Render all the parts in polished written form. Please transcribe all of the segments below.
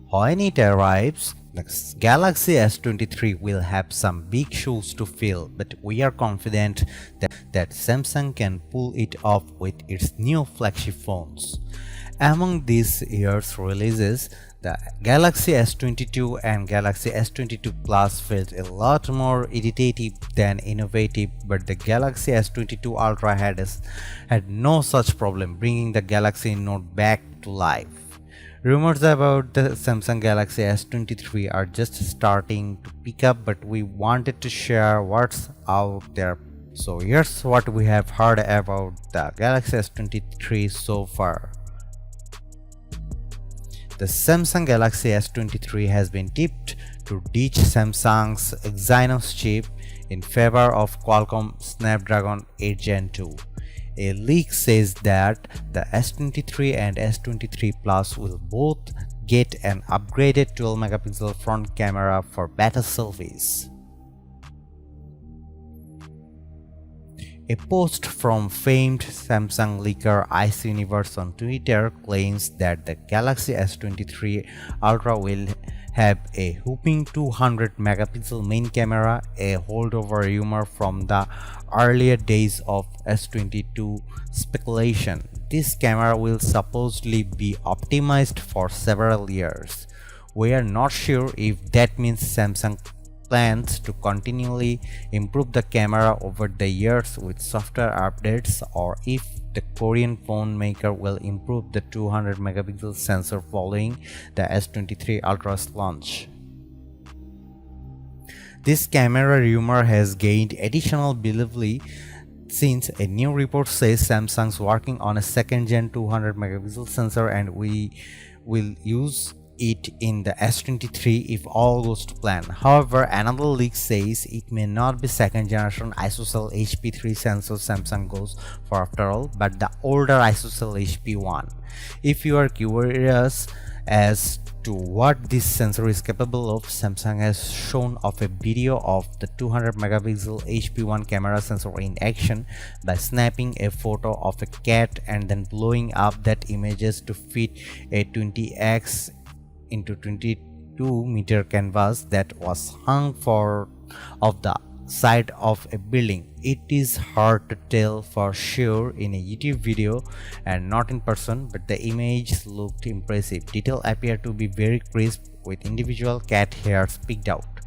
When it arrives, the Galaxy S23 will have some big shoes to fill, but we are confident that Samsung can pull it off with its new flagship phones. Among this year's releases, the Galaxy S22 and Galaxy S22 Plus felt a lot more iterative than innovative, but the Galaxy S22 Ultra had no such problem, bringing the Galaxy Note back to life. Rumors about the Samsung Galaxy S23 are just starting to pick up, but we wanted to share what's out there. So here's what we have heard about the Galaxy S23 so far. The Samsung Galaxy S23 has been tipped to ditch Samsung's Exynos chip in favor of Qualcomm Snapdragon 8 Gen 2. A leak says that the S23 and S23 Plus will both get an upgraded 12-megapixel front camera for better selfies. A post from famed Samsung leaker Ice Universe on Twitter claims that the Galaxy S23 Ultra will have a whopping 200-megapixel main camera, a holdover rumor from the earlier days of S22 speculation. This camera will supposedly be optimized for several years. We are not sure if that means Samsung plans to continually improve the camera over the years with software updates, or if the Korean phone maker will improve the 200-megapixel sensor following the S23 Ultra's launch. This camera rumor has gained additional believability since a new report says Samsung's working on a second-gen 200-megapixel sensor and we will use it in the S23 if all goes to plan. However, another leak says it may not be second generation ISOCELL HP3 sensor Samsung goes for after all, but the older ISOCELL HP1. If you are curious as to what this sensor is capable of, Samsung has shown off a video of the 200-megapixel HP1 camera sensor in action by snapping a photo of a cat and then blowing up that images to fit a 20x into 22-meter canvas that was hung off the side of a building. It is hard to tell for sure in a YouTube video and not in person, but the images looked impressive. Details appear to be very crisp with individual cat hairs picked out.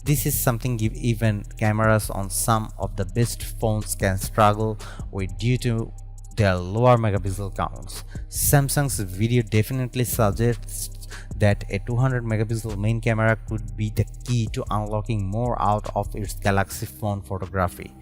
This is something even cameras on some of the best phones can struggle with due to their lower megapixel counts. Samsung's video definitely suggests that a 200-megapixel main camera could be the key to unlocking more out of its Galaxy phone photography.